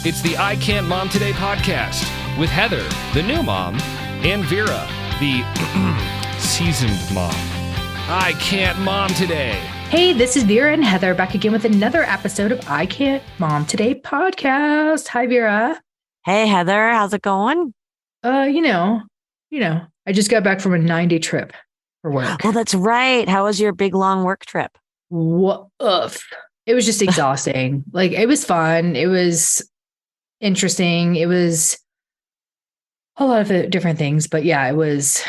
It's the I Can't Mom Today podcast with Heather, the new mom, and Vera, the seasoned mom. I Can't Mom Today. Hey, this is Vera and Heather back again with another episode of I Can't Mom Today podcast. Hi, Vera. Hey, Heather. How's it going? You know, I just got back from a 9-day trip for work. Oh, that's right. How was your big, long work trip? Woof. It was just exhausting. Like, it was fun. It was interesting. It was a lot of different things, but yeah, it was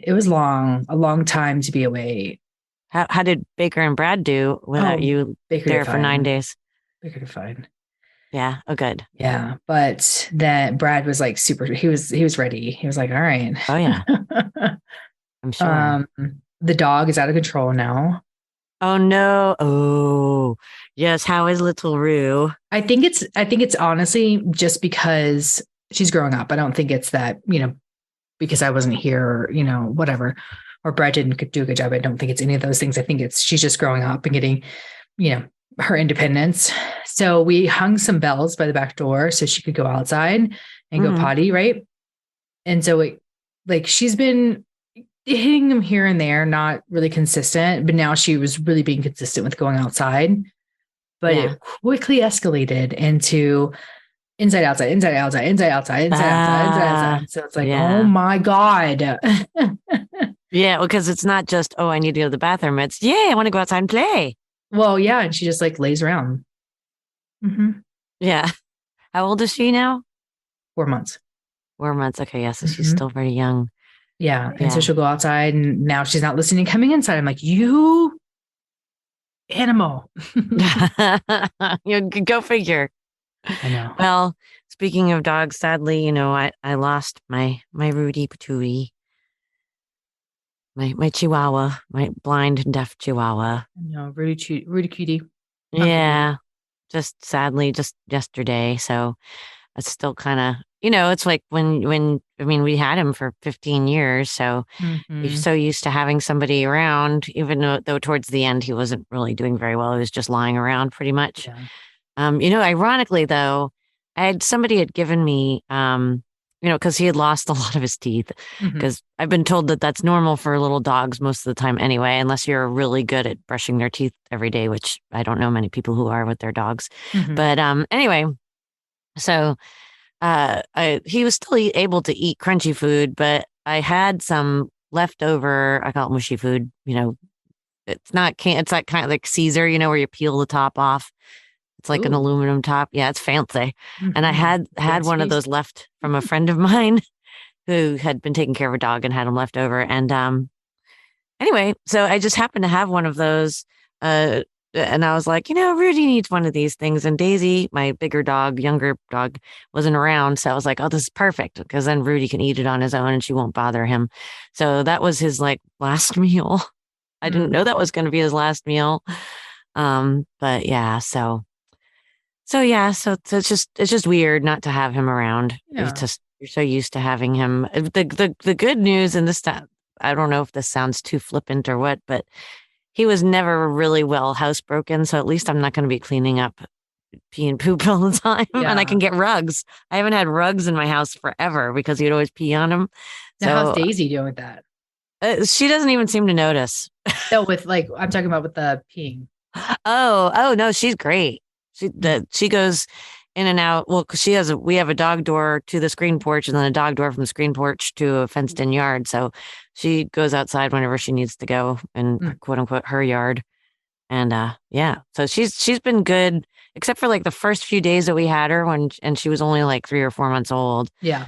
a long time to be away. How did Baker and Brad do without you there for 9 days? Baker did fine. Yeah. Oh, good. Yeah. But then Brad was like he was ready. He was like, all right. Oh, yeah. I'm sure. The dog is out of control now. Oh, no. Oh, yes. How is little Rue? I think it's honestly just because she's growing up. I don't think it's that, because I wasn't here or, whatever, or Brad didn't do a good job. I don't think it's any of those things. I think she's just growing up and getting, her independence. So we hung some bells by the back door so she could go outside and go potty. Right. And so she's been hitting them here and there, not really consistent, but now she was really being consistent with going outside. But it quickly escalated into inside, outside, inside, outside, inside, outside, inside, outside, inside, outside. So it's like, oh my God. Yeah, because it's not just, I need to go to the bathroom. It's, I want to go outside and play. Well, yeah. And she just lays around. Mm-hmm. Yeah. How old is she now? 4 months. 4 months. Okay. Yeah. So she's still very young. Yeah. And so she'll go outside and now she's not listening, coming inside. I'm like, you animal. You go figure. I know. Well, speaking of dogs, sadly, I lost my Rudy Patootie, my Chihuahua, my blind and deaf Chihuahua. No, Rudy cutie. Yeah. Just sadly, just yesterday. So it's still kind of, it's like when we had him for 15 years. So you're so used to having somebody around, even though towards the end, he wasn't really doing very well. He was just lying around pretty much. Yeah. Ironically though, somebody had given me, because he had lost a lot of his teeth, because I've been told that that's normal for little dogs most of the time anyway, unless you're really good at brushing their teeth every day, which I don't know many people who are with their dogs. But anyway, so he was still able to eat crunchy food, but I had some leftover, I call it mushy food, it's like kind of like Caesar, where you peel the top off. It's like an aluminum top. Yeah, it's fancy. And I had one of those left from a friend of mine who had been taking care of a dog and had them left over. And anyway, so I just happened to have one of those. And I was like, Rudy needs one of these things. And Daisy, my younger dog, wasn't around. So I was like, oh, this is perfect, because then Rudy can eat it on his own and she won't bother him. So that was his last meal. I didn't know that was going to be his last meal. But yeah, so it's just weird not to have him around. Yeah. You're so used to having him. The good news, and this time, I don't know if this sounds too flippant or what, but he was never really well housebroken. So at least I'm not going to be cleaning up pee and poop all the time. Yeah. And I can get rugs. I haven't had rugs in my house forever because he'd always pee on them. Now, how's Daisy doing with that? She doesn't even seem to notice. No, I'm talking about with the peeing. Oh no, she's great. She goes in and out. Well, because we have a dog door to the screen porch and then a dog door from the screen porch to a fenced in yard. So she goes outside whenever she needs to go in quote unquote her yard. And so she's been good, except for the first few days that we had her and she was only 3 or 4 months old. Yeah.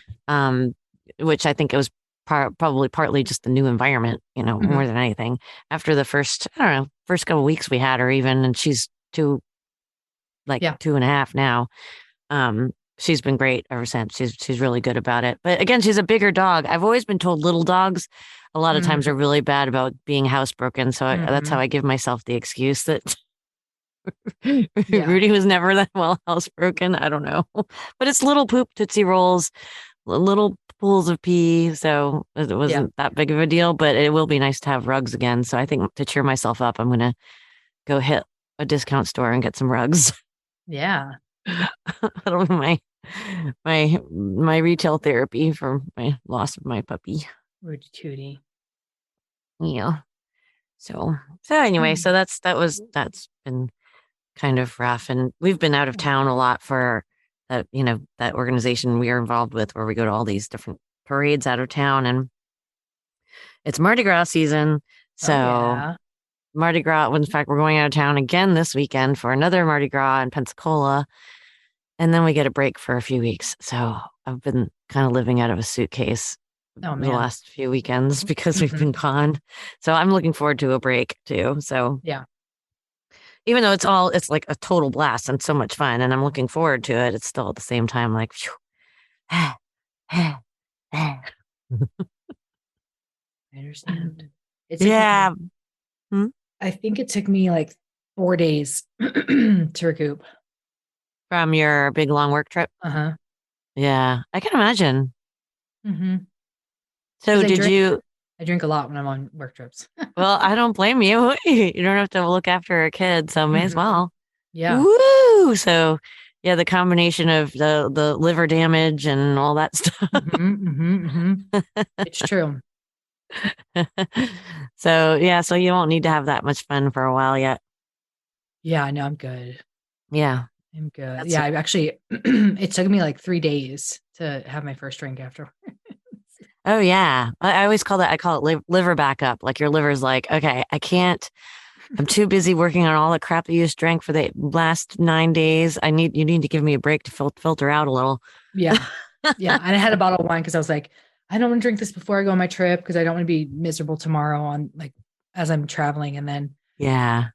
Which I think it was probably partly just the new environment, more than anything. After the first couple of weeks we had her even, and she's 2.5 now. She's been great ever since. She's really good about it. But again, she's a bigger dog. I've always been told little dogs a lot of times are really bad about being housebroken. So that's how I give myself the excuse that Rudy was never that well housebroken. I don't know. But it's little poop Tootsie Rolls, little pools of pee. So it wasn't that big of a deal, but it will be nice to have rugs again. So I think to cheer myself up, I'm going to go hit a discount store and get some rugs. Yeah. That'll be my retail therapy for my loss of my puppy. Rudy Tooty. Yeah. So anyway, so that's been kind of rough, and we've been out of town a lot for that, that organization we are involved with, where we go to all these different parades out of town, and it's Mardi Gras season. So yeah. Mardi Gras, in fact, we're going out of town again this weekend for another Mardi Gras in Pensacola, and then we get a break for a few weeks. So I've been kind of living out of a suitcase the last few weekends because we've been gone. So I'm looking forward to a break too. So yeah. Even though it's like a total blast and so much fun, and I'm looking forward to it, it's still at the same time like, I understand. Yeah. I think it took me like 4 days to recoup. From your big long work trip? Uh-huh. Yeah, I can imagine. Mm-hmm. So I drink a lot when I'm on work trips. Well, I don't blame you. You don't have to look after a kid, so may as well. Yeah. Woo! So yeah, the combination of the liver damage and all that stuff. It's true. So you won't need to have that much fun for a while yet. Yeah, no, I'm good. Yeah. I'm good. I actually, it took me like 3 days to have my first drink after. Oh yeah. I always call it liver backup. Like your liver's like, okay, I'm too busy working on all the crap that you just drank for the last 9 days. You need to give me a break to filter out a little. Yeah. Yeah. And I had a bottle of wine because I was like, I don't want to drink this before I go on my trip because I don't want to be miserable tomorrow as I'm traveling. And then I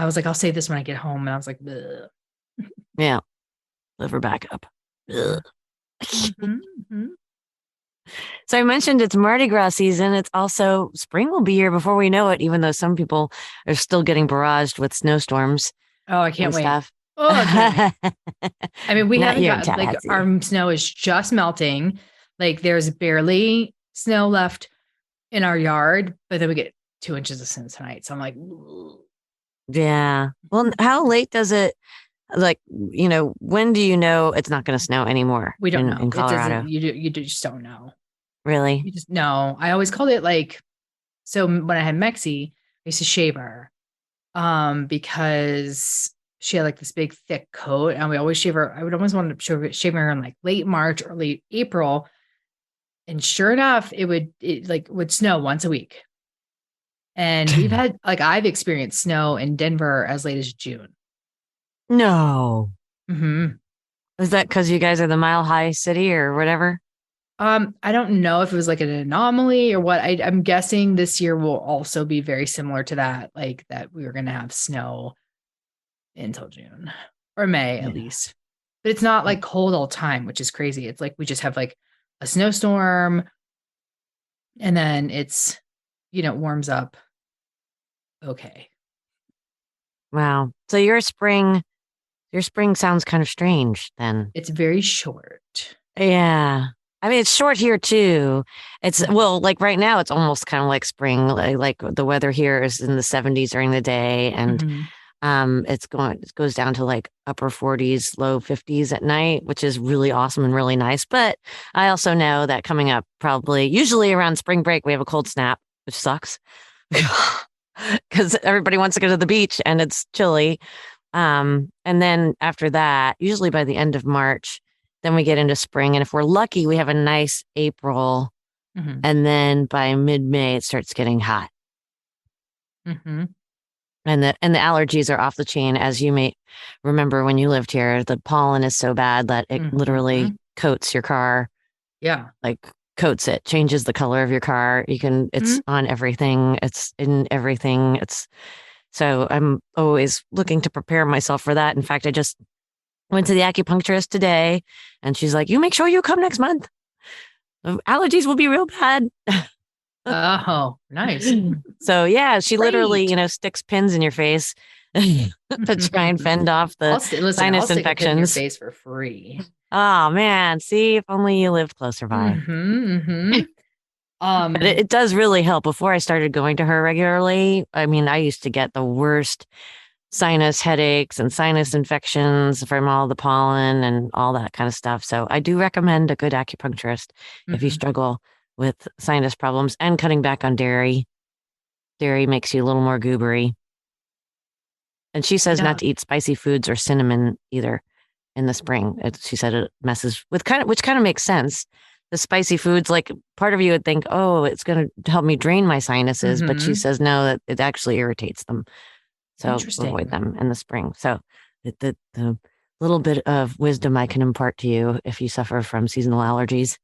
was like, I'll save this when I get home. And I was like, bleh. Yeah. Liver backup. So I mentioned it's Mardi Gras season. It's also spring will be here before we know it, even though some people are still getting barraged with snowstorms. Oh, I can't wait. Stuff. Oh, I can't wait. I mean, we haven't got like our snow is just melting. Like there's barely snow left in our yard, but then we get 2 inches of snow tonight. So I'm like, ugh. Yeah. Well, how late does it? Like, when do you know it's not going to snow anymore? We don't know. In Colorado. You just don't know. Really? You just know. I always called it like, so when I had Mexi, I used to shave her because she had like this big thick coat and we always shave her. I would always want to shave her in like late March or late April. And sure enough, it would snow once a week. And I've experienced snow in Denver as late as June. No. Mm-hmm. Is that because you guys are the Mile High City or whatever? I don't know if it was like an anomaly or what. I'm guessing this year will also be very similar to that, like that we were going to have snow until June or May at least. But it's not like cold all the time, which is crazy. It's like we just have like a snowstorm and then it's, it warms up. Okay. Wow. So your spring sounds kind of strange then. It's very short. Yeah. I mean, it's short here too. It's like right now, it's almost kind of like spring. Like the weather here is in the 70s during the day, and it goes down to like upper 40s, low 50s at night, which is really awesome and really nice. But I also know that coming up, usually around spring break, we have a cold snap, which sucks because everybody wants to go to the beach and it's chilly. And then after that, usually by the end of March, then we get into spring. And if we're lucky, we have a nice April. And then by mid-May, it starts getting hot. And the allergies are off the chain. As you may remember when you lived here, the pollen is so bad that it literally coats your car. Yeah. Like coats it, changes the color of your car. It's on everything. It's in everything. So I'm always looking to prepare myself for that. In fact, I just went to the acupuncturist today and she's like, you make sure you come next month. Allergies will be real bad. Oh, nice. So yeah, she literally, sticks pins in your face to try and fend off the sinus I'll infections. Stick a pin in your face for free. Oh man, see, if only you lived closer by. But it does really help. Before I started going to her regularly, I mean, I used to get the worst sinus headaches and sinus infections from all the pollen and all that kind of stuff. So I do recommend a good acupuncturist if you struggle with sinus problems, and cutting back on dairy. Dairy makes you a little more goobery. And she says not to eat spicy foods or cinnamon either in the spring. She said it messes with which kind of makes sense. The spicy foods, like part of you would think, oh, it's going to help me drain my sinuses. But she says no, that it actually irritates them. So avoid them in the spring. So the little bit of wisdom I can impart to you if you suffer from seasonal allergies.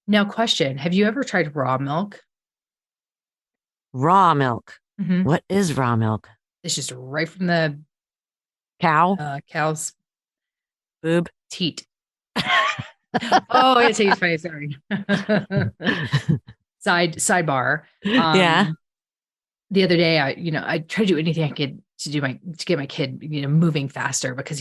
Now, question. Have you ever tried raw milk? Raw milk. What is raw milk? It's just right from the cow's boob teat. Oh, it's funny. Sorry. Sidebar. Yeah. The other day, I tried to do anything I could to get my kid, moving faster, because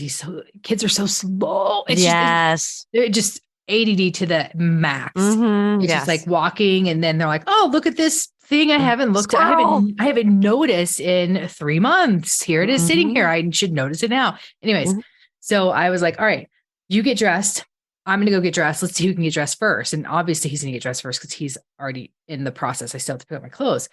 kids are so slow. They're just ADD to the max. It's just like walking, and then they're like, "Oh, look at this thing I haven't looked at. I haven't noticed in 3 months. Here it is sitting here. I should notice it now." Anyways, so I was like, "All right, you get dressed. I'm going to go get dressed. Let's see who can get dressed first." And obviously he's going to get dressed first because he's already in the process. I still have to pick up my clothes.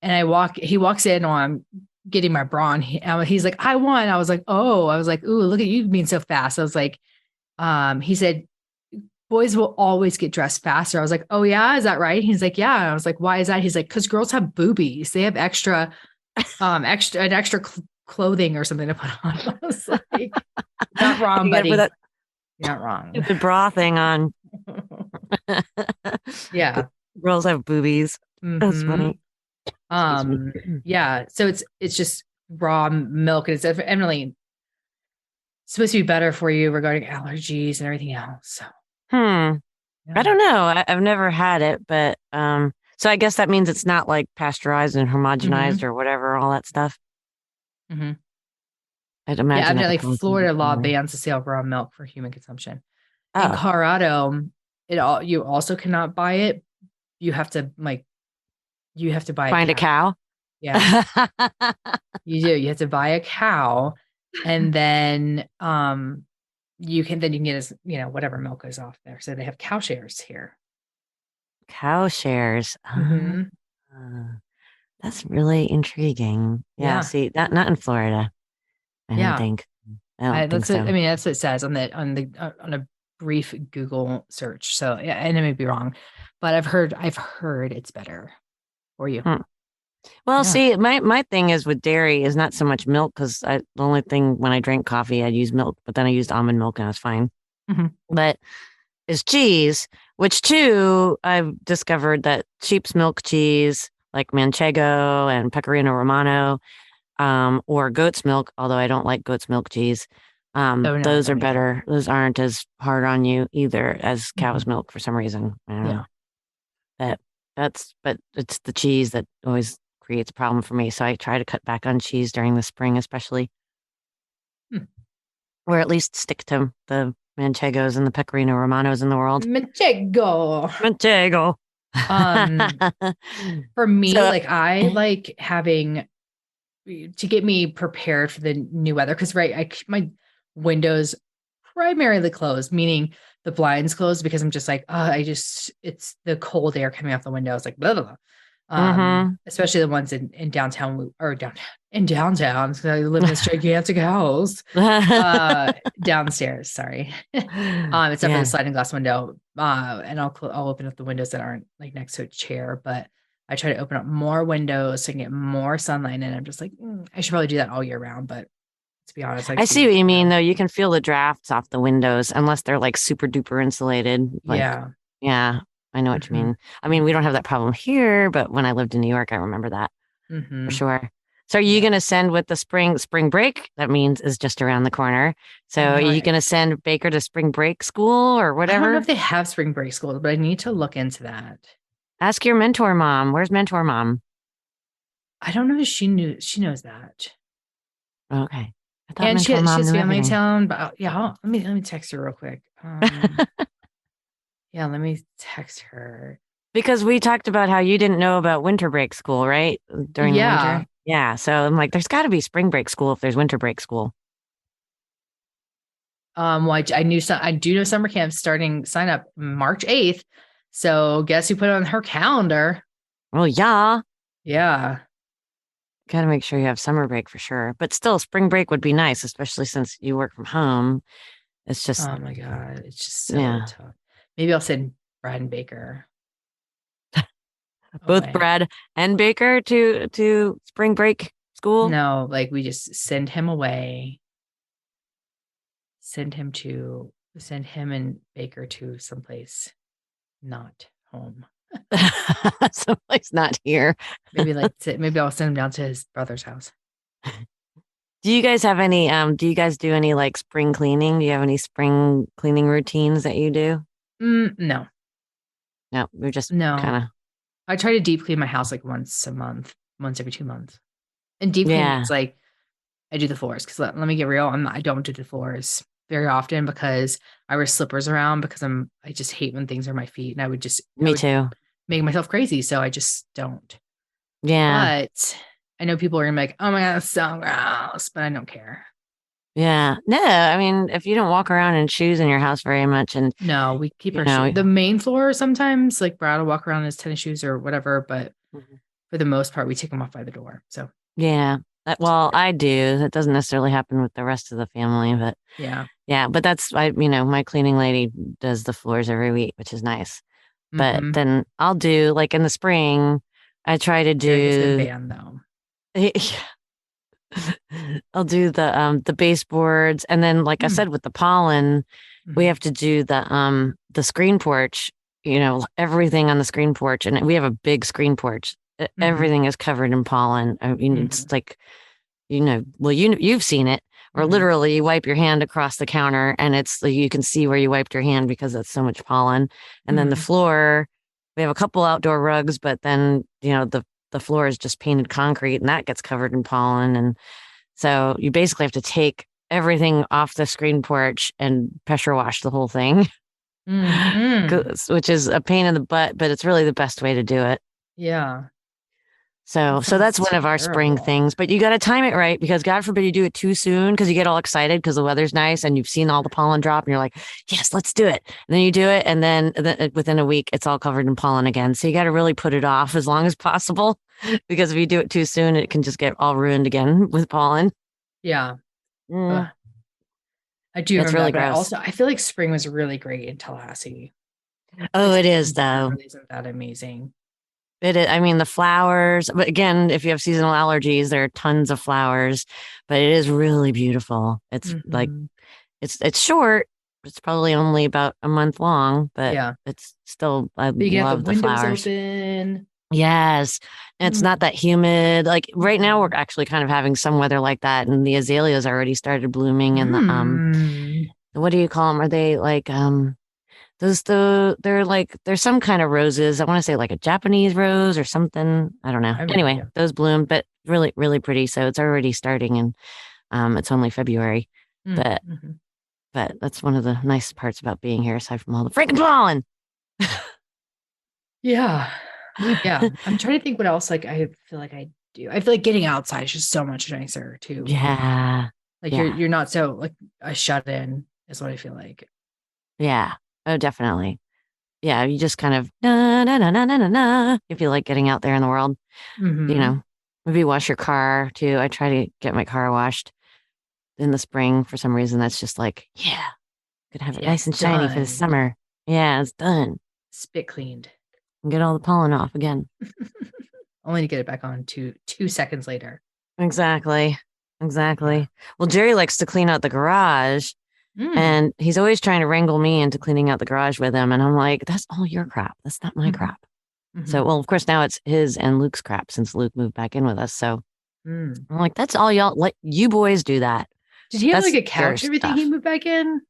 And he walks in while I'm getting my bra on. He's like, "I won." I was like, "Oh," I was like, "Ooh, look at you being so fast." I was like, he said, "Boys will always get dressed faster." I was like, "Oh yeah, is that right?" He's like, "Yeah." And I was like, "Why is that?" He's like, "Because girls have boobies. They have extra clothing or something to put on." I was like, "Not wrong, buddy. You're not wrong." The bra thing on. Yeah. Girls have boobies. That's funny. Yeah. So it's just raw milk, and it's evidently supposed to be better for you regarding allergies and everything else. So. Yeah. I don't know. I've never had it, but so I guess that means it's not like pasteurized and homogenized or whatever, all that stuff. I'd imagine. Yeah, like Florida law bans the sale of raw milk for human consumption. In Colorado, you also cannot buy it. You have to buy a cow. Yeah. You do. You have to buy a cow, and then you can get whatever milk is off there. So they have cow shares here. Cow shares. That's really intriguing. Yeah. See, not in Florida. I don't think so. I mean, that's what it says on a brief Google search. So yeah, and I may be wrong, but I've heard it's better for you. Well, see, my thing is with dairy is not so much milk, because the only thing when I drank coffee, I'd use milk, but then I used almond milk and I was fine. But is cheese, which too, I've discovered that sheep's milk cheese, like Manchego and Pecorino Romano, or goat's milk, although I don't like goat's milk cheese. Those are better. Those aren't as hard on you either as cow's milk for some reason. I don't know. But it's the cheese that always creates a problem for me. So I try to cut back on cheese during the spring, especially. Or at least stick to the Manchegos and the Pecorino Romanos in the world. Manchego. For me, I like having to get me prepared for the new weather, because I keep my windows primarily closed, meaning the blinds closed, because I'm just like, it's the cold air coming off the windows, like blah blah blah. Especially the ones in downtown in downtown. So I live in this gigantic house downstairs. Sorry. It's up with a sliding glass window. And I'll open up the windows that aren't like next to a chair, but I try to open up more windows so I can get more sunlight in. I'm just like, I should probably do that all year round, but to be honest, I see what you mean though. You can feel the drafts off the windows unless they're like super duper insulated. Yeah. I know what you mean. I mean, we don't have that problem here, but when I lived in New York, I remember that for sure. So are you going to send with the spring break? That means is just around the corner. So are you going to send Baker to spring break school or whatever? I don't know if they have spring break schools, but I need to look into that. Ask your mentor mom. Where's mentor mom? I don't know if she knows that. Okay. And she has family in town, but let me text her real quick. Yeah, let me text her. Because we talked about how you didn't know about winter break school, right? During the winter. Yeah. So I'm like, there's got to be spring break school if there's winter break school. Well, I do know summer camp starting sign up March 8th. So guess who put it on her calendar? Well, yeah. Yeah. Got to make sure you have summer break for sure. But still, spring break would be nice, especially since you work from home. It's just, Oh my God. It's just so yeah. tough. Maybe I'll send Brad and Baker Both away. Brad and Baker to spring break school. No, like we just send him away. Send him and Baker to someplace not home. Someplace not here. Maybe I'll send him down to his brother's house. Do you guys have any do you guys do any like spring cleaning? Do you have any spring cleaning routines that you do? No. No, we're just No. kind of I try to deep clean my house like once a month, once every 2 months. And deep clean yeah. means like I do the floors because let me get real. I don't do the floors very often because I wear slippers around because I just hate when things are my feet and I would Me too. make myself crazy. So I just don't. Yeah. But I know people are gonna be like, oh my God, that's so gross, but I don't care. Yeah. No, I mean, if you don't walk around in shoes in your house very much and No, we keep you our know, the main floor sometimes, like Brad will walk around in his tennis shoes or whatever, but Mhm. for the most part, we take them off by the door. So Yeah. Well, I do. That doesn't necessarily happen with the rest of the family, but yeah. yeah, but that's my cleaning lady does the floors every week, which is nice. But Mm-hmm. then I'll do like in the spring, I try to Very is the do band though. I'll do the baseboards and then like I said with the pollen, we Mm-hmm. have to do the screen porch, everything on the screen porch and we have a big screen porch. Mm-hmm. Everything is covered in pollen. I mean, it's Mm-hmm. like well, you've seen it, or Mm-hmm. literally you wipe your hand across the counter and it's like you can see where you wiped your hand because that's so much pollen. And then the Mm-hmm. floor, we have a couple outdoor rugs, but then, the floor is just painted concrete and that gets covered in pollen. And so you basically have to take everything off the screen porch and pressure wash the whole thing, Mm-hmm. which is a pain in the butt, but it's really the best way to do it. Yeah. So, That so that's sounds one of our spring terrible. things, but you got to time it right because God forbid you do it too soon because you get all excited because the weather's nice and you've seen all the pollen drop and you're like, yes, let's do it. And then you do it. And then within a week, it's all covered in pollen again. So you got to really put it off as long as possible because if you do it too soon, it can just get all ruined again with pollen. Yeah. Ugh. Mm, I do it's remember really that, but gross. I feel like spring was really great in Tallahassee. Oh, Like it is winter though. really isn't that amazing. It is, I mean, the flowers, but again, if you have seasonal allergies, there are tons of flowers, but it is really beautiful. It's like Mm-hmm. it's short. It's probably only about a month long, but Yeah. it's still, I But you can have the love the windows flowers. open. Yes. And it's not Mm. that humid. Like right now we're Mhm. actually kind of having some weather like that and the azaleas already started blooming and Mm. what do you call them? Are they like they're some kind of roses. I want to say like a Japanese rose or something. I don't know. I have no Anyway, idea. those bloom, but really, really pretty. So it's already starting and it's only February. But Mm-hmm. but that's one of the nice parts about being here, aside from all the freaking pollen. Yeah. Yeah. I'm trying to think what else like I feel like I do. I feel like getting outside is just so much nicer too. Yeah. Like Yeah. you're not so like a shut in is what I feel like. Yeah. Oh, definitely. Yeah. You just kind of na na na na na na na. You feel like getting out there in the world. You Mm-hmm. know, maybe wash your car too. I try to get my car washed in the spring for some reason. That's just like, yeah, could have it Yeah, nice it's and shiny for the done. summer. Yeah, it's done. Spit cleaned. And get all the pollen off again. Only to get it back on 2 seconds later. Exactly. Yeah. Exactly. Well, Jerry likes to clean out the garage Mm. and he's always trying to wrangle me into cleaning out the garage with him. And I'm like, that's all your crap. That's not my Mm-hmm. crap. Mm-hmm. So, well, of course, now it's his and Luke's crap since Luke moved back in with us. So Mm. I'm like, that's all y'all let you boys do that. Did he have like That's a your couch and everything he stuff. moved back in?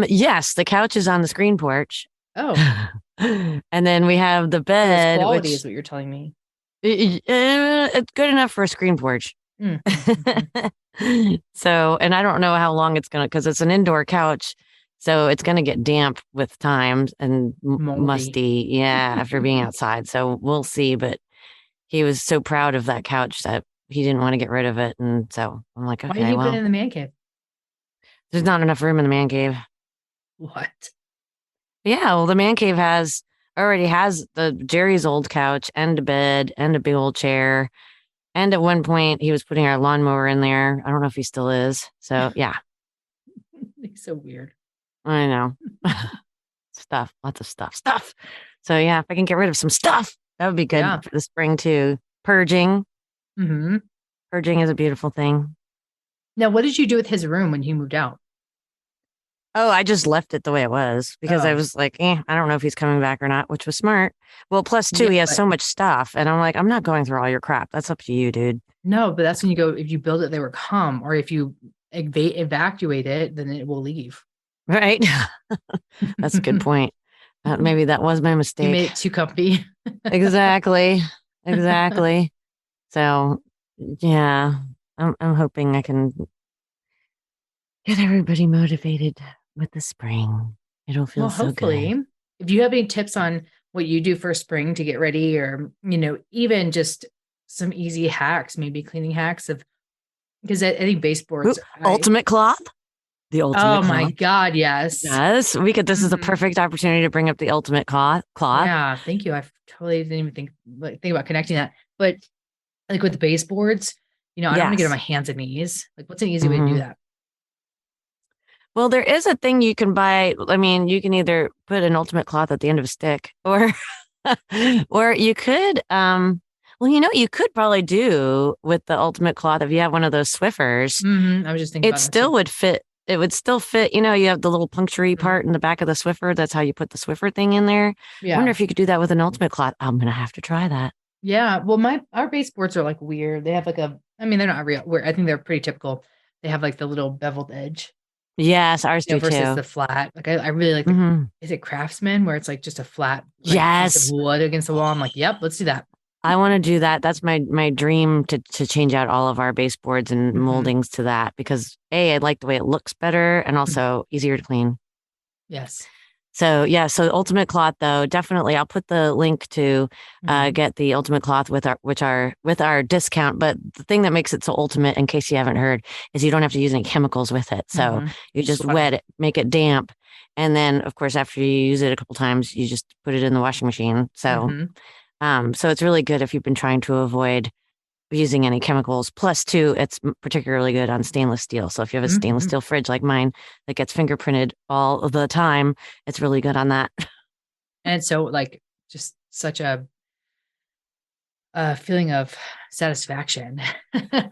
Yes, the couch is on the screen porch. Oh, And then we have the so it's bed, quality which is what you're telling me. it's good enough for a screen porch. Mm-hmm. So, and I don't know how long it's gonna, because it's an indoor couch, so it's gonna get damp with time and Moldy. musty, yeah, after being outside. So we'll see. But he was so proud of that couch that he didn't want to get rid of it. And so I'm like, Why okay, did you put well, it in the man cave? there's not enough room in the man cave. What? Yeah, well, the man cave already has the Jerry's old couch and a bed and a big old chair. And at one point, he was putting our lawnmower in there. I don't know if he still is. So yeah, He's so weird. I know. Stuff, lots of stuff. So yeah, if I can get rid of some stuff, that would be good for the spring too. Purging. Mm-hmm. Purging is a beautiful thing. Now, what did you do with his room when he moved out? Oh, I just left it the way it was because I was like, I don't know if he's coming back or not, which was smart. Well, plus two, he has so much stuff. And I'm like, I'm not going through all your crap. That's up to you, dude. No, but that's when you go, if you build it, they will come. Or if you evacuate it, then it will leave. Right. That's a good point. Maybe that was my mistake. You made it too comfy. Exactly. So yeah, I'm hoping I can get everybody motivated with the spring. It'll feel so good. If you have any tips on what you do for spring to get ready, or, even just some easy hacks, maybe cleaning hacks because I think baseboards. Ultimate cloth? The ultimate cloth. Oh my God, yes. Yes. This is a perfect opportunity to bring up the ultimate cloth. Yeah, thank you. I totally didn't even think about connecting that. But like with the baseboards, I don't want to get on my hands and knees. Like, what's an easy way to do that? Well, there is a thing you can buy. I mean, you can either put an ultimate cloth at the end of a stick or you could, you could probably do with the ultimate cloth if you have one of those Swiffers. Mm-hmm. I was just thinking it still would fit. It would still fit. You have the little punctury part in the back of the Swiffer. That's how you put the Swiffer thing in there. Yeah. I wonder if you could do that with an ultimate cloth. I'm going to have to try that. Yeah. Well, our baseboards are like weird. They have like they're not real. I think they're pretty typical. They have like the little beveled edge. Yes, ours do versus too. The flat. Like I really like is it Craftsman where it's like just a flat piece of wood against the wall? I'm like, yep, let's do that. I want to do that. That's my dream to change out all of our baseboards and moldings to that because I like the way it looks better and also easier to clean. Yes. So so ultimate cloth though, definitely I'll put the link to get the ultimate cloth with our discount. But the thing that makes it so ultimate, in case you haven't heard, is you don't have to use any chemicals with it. So you just wet it, make it damp. And then of course, after you use it a couple times, you just put it in the washing machine. So, so it's really good if you've been trying to avoid using any chemicals. Plus two, it's particularly good on stainless steel. So if you have a stainless steel fridge like mine that gets fingerprinted all of the time, it's really good on that. And so like just such a feeling of satisfaction,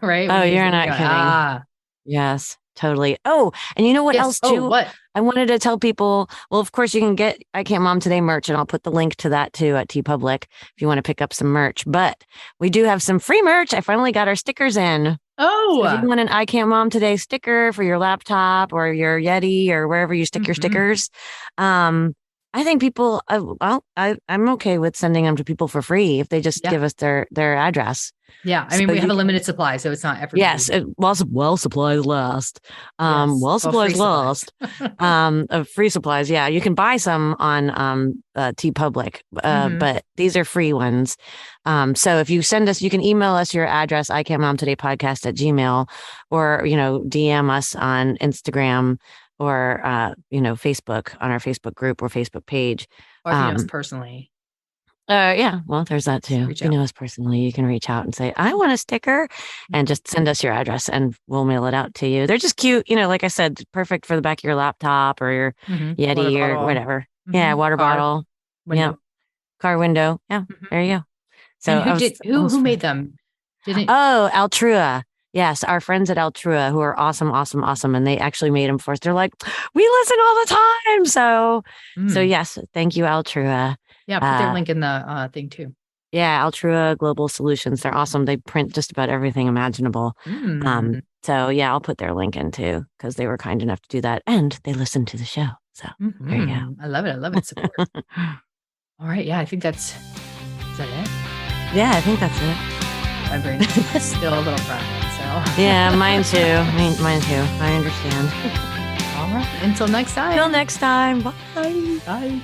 right? Oh, you're not kidding. Yes, totally. Oh, and you know what else too? What? I wanted to tell people, well, of course you can get I Can't Mom Today merch, and I'll put the link to that too at TeePublic if you want to pick up some merch. But we do have some free merch. I finally got our stickers in. Oh, so if you want an I Can't Mom Today sticker for your laptop or your Yeti or wherever you stick your stickers, I think people, I'm okay with sending them to people for free if they just give us their address. Yeah. I mean, we have a limited supply, so it's not everybody. Yes. Well, supplies last. Supplies last. Free supplies. Yeah. You can buy some on TeePublic, but these are free ones. So if you send us, you can email us your address, iCan'tMomTodayPodcast@gmail, or, DM us on Instagram or, Facebook on our Facebook group or Facebook page. Or if you know us personally. Yeah, well, there's that too. If you know us personally, you can reach out and say, I want a sticker, and just send us your address and we'll mail it out to you. They're just cute. Like I said, perfect for the back of your laptop or your Yeti or whatever. Yeah, water bottle. Window. Yeah. Car window. Yeah, there you go. So who made them? Altrua. Yes, our friends at Altrua, who are awesome. And they actually made them for us. They're like, we listen all the time. So yes, thank you, Altrua. Yeah, put their link in the thing too. Yeah, Altrua Global Solutions. They're awesome. They print just about everything imaginable. So yeah, I'll put their link in too, because they were kind enough to do that. And they listen to the show. So there you go. I love it. Support. All right. Yeah, I think is that it? Yeah, I think that's it. My brain is still a little fried. So yeah, mine too. Mine too. I understand. All right. Until next time. Bye. Bye.